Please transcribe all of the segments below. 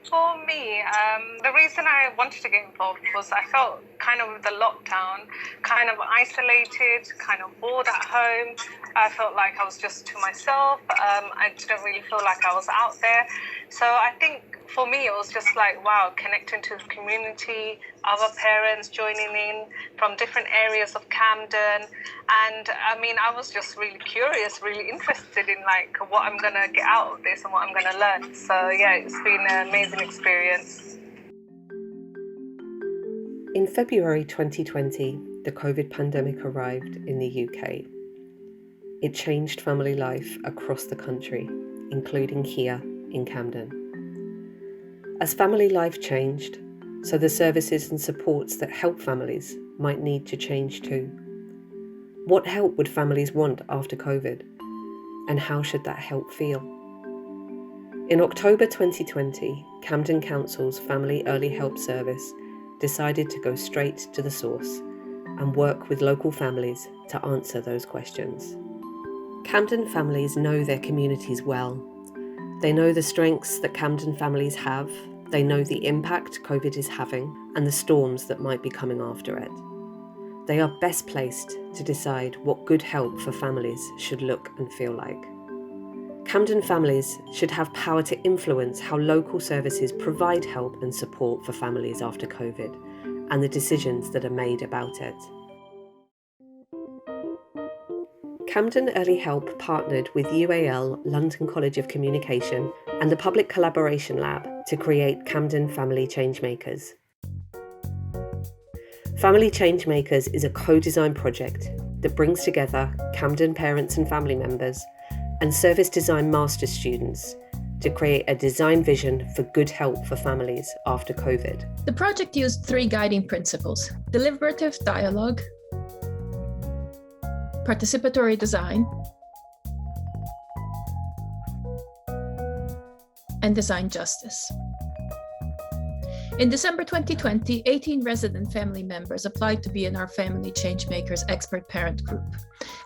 For me, the reason I wanted to get involved was I felt kind of with the lockdown, kind of isolated, kind of bored at home. I felt like I was just to myself. I didn't really feel like I was out there. So I think for me, it was just like, wow, connecting to the community, other parents joining in from different areas of Camden. And I mean, I was just really curious, really interested in like what I'm going to get out of this and what I'm going to learn. So yeah, it's been an amazing experience. In February 2020, the COVID pandemic arrived in the UK. It changed family life across the country, including here in Camden. As family life changed, so the services and supports that help families might need to change too. What help would families want after COVID? And how should that help feel? In October 2020, Camden Council's Family Early Help service decided to go straight to the source and work with local families to answer those questions. Camden families know their communities well. They know the strengths that Camden families have, they know the impact COVID is having, and the storms that might be coming after it. They are best placed to decide what good help for families should look and feel like. Camden families should have power to influence how local services provide help and support for families after COVID, and the decisions that are made about it. Camden Early Help partnered with UAL, London College of Communication, and the Public Collaboration Lab to create Camden Family Changemakers. Family Changemakers is a co-design project that brings together Camden parents and family members and service design master's students to create a design vision for good help for families after COVID. The project used 3 guiding principles: deliberative dialogue, participatory design, and design justice. In December 2020, 18 resident family members applied to be in our Family Changemakers expert parent group,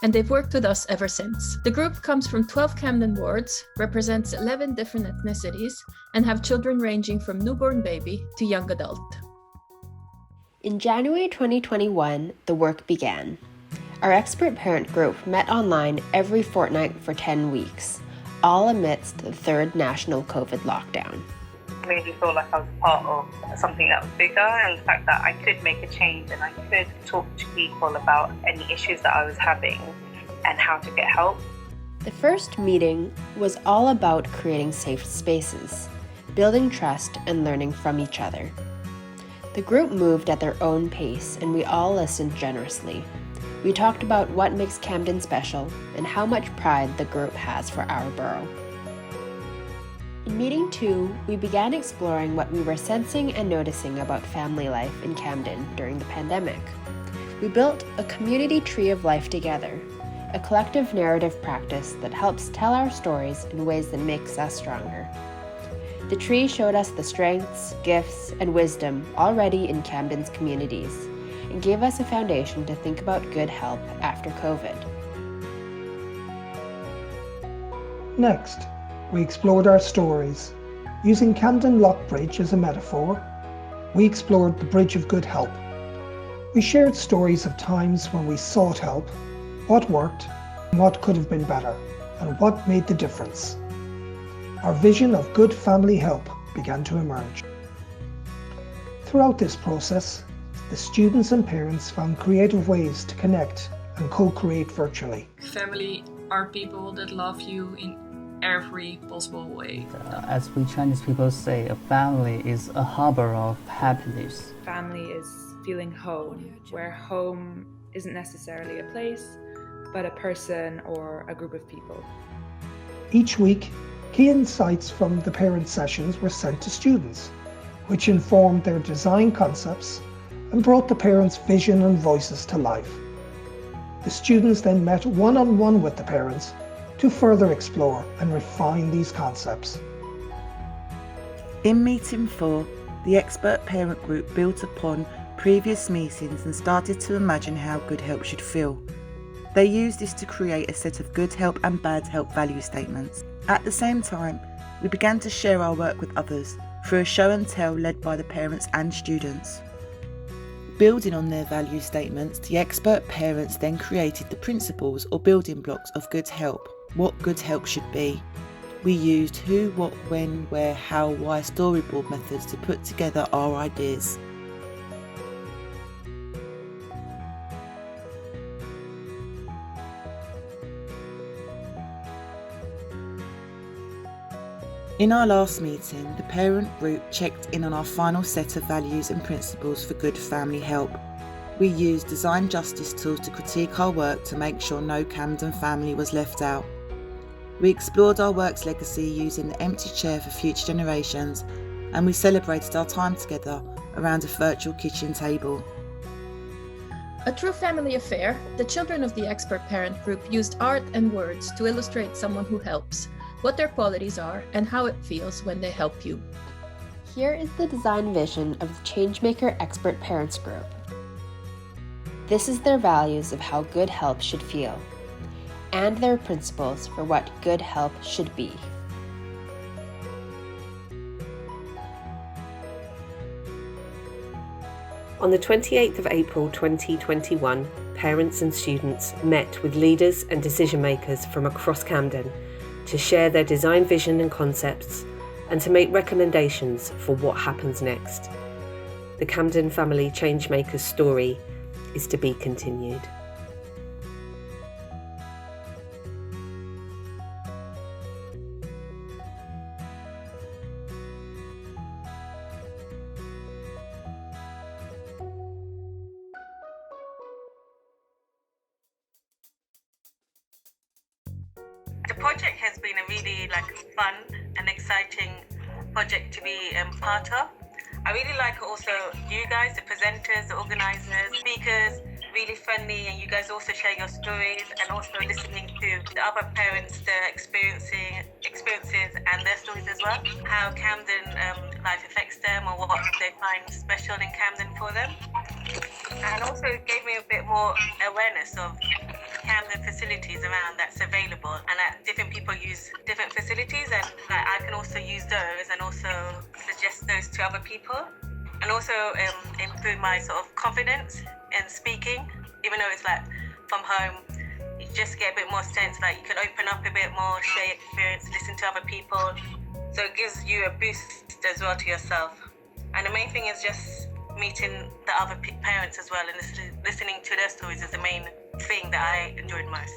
and they've worked with us ever since. The group comes from 12 Camden wards, represents 11 different ethnicities, and have children ranging from newborn baby to young adult. In January 2021, the work began. Our expert parent group met online every fortnight for 10 weeks, all amidst the 3rd national COVID lockdown. I really feel like I was part of something that was bigger, and the fact that I could make a change and I could talk to people about any issues that I was having and how to get help. The first meeting was all about creating safe spaces, building trust, and learning from each other. The group moved at their own pace, and we all listened generously. We talked about what makes Camden special and how much pride the group has for our borough. In meeting 2, we began exploring what we were sensing and noticing about family life in Camden during the pandemic. We built a community tree of life together, a collective narrative practice that helps tell our stories in ways that makes us stronger. The tree showed us the strengths, gifts, and wisdom already in Camden's communities, and gave us a foundation to think about good help after COVID. Next, we explored our stories. Using Camden Lock Bridge as a metaphor, we explored the Bridge of Good Help. We shared stories of times when we sought help, what worked, what could have been better, and what made the difference. Our vision of good family help began to emerge. Throughout this process, the students and parents found creative ways to connect and co-create virtually. Family are people that love you in every possible way. As we Chinese people say, a family is a harbor of happiness. Family is feeling home, where home isn't necessarily a place, but a person or a group of people. Each week, key insights from the parent sessions were sent to students, which informed their design concepts and brought the parents' vision and voices to life. The students then met one-on-one with the parents to further explore and refine these concepts. In meeting 4, the expert parent group built upon previous meetings and started to imagine how good help should feel. They used this to create a set of good help and bad help value statements. At the same time, we began to share our work with others, through a show and tell led by the parents and students. Building on their value statements, the expert parents then created the principles or building blocks of good help, what good help should be. We used who, what, when, where, how, why storyboard methods to put together our ideas. In our last meeting, the parent group checked in on our final set of values and principles for good family help. We used design justice tools to critique our work to make sure no Camden family was left out. We explored our work's legacy using the empty chair for future generations, and we celebrated our time together around a virtual kitchen table. A true family affair, the children of the expert parent group used art and words to illustrate someone who helps, what their qualities are, and how it feels when they help you. Here is the design vision of the Changemaker Expert Parents Group. This is their values of how good help should feel, and their principles for what good help should be. On the 28th of April 2021, parents and students met with leaders and decision makers from across Camden to share their design vision and concepts and to make recommendations for what happens next. The Camden Family Changemakers story is to be continued. The project has been a really fun and exciting project to be part of. I really like also you guys, the presenters, the organisers, speakers, really friendly, and you guys also share your stories and also listening to the other parents, their experiences and their stories as well, how Camden life affects them or what they find special in Camden for them. And also it gave me a bit more awareness of Camden facilities around that's available, and that different people use different facilities, and I can also use those and also suggest those to other people, and also improve my sort of confidence in speaking, even though it's from home. You just get a bit more sense, you can open up a bit more, share your experience, listen to other people, so it gives you a boost as well to yourself. And the main thing is just meeting the other parents as well, and listening to their stories is the main thing that I enjoyed most.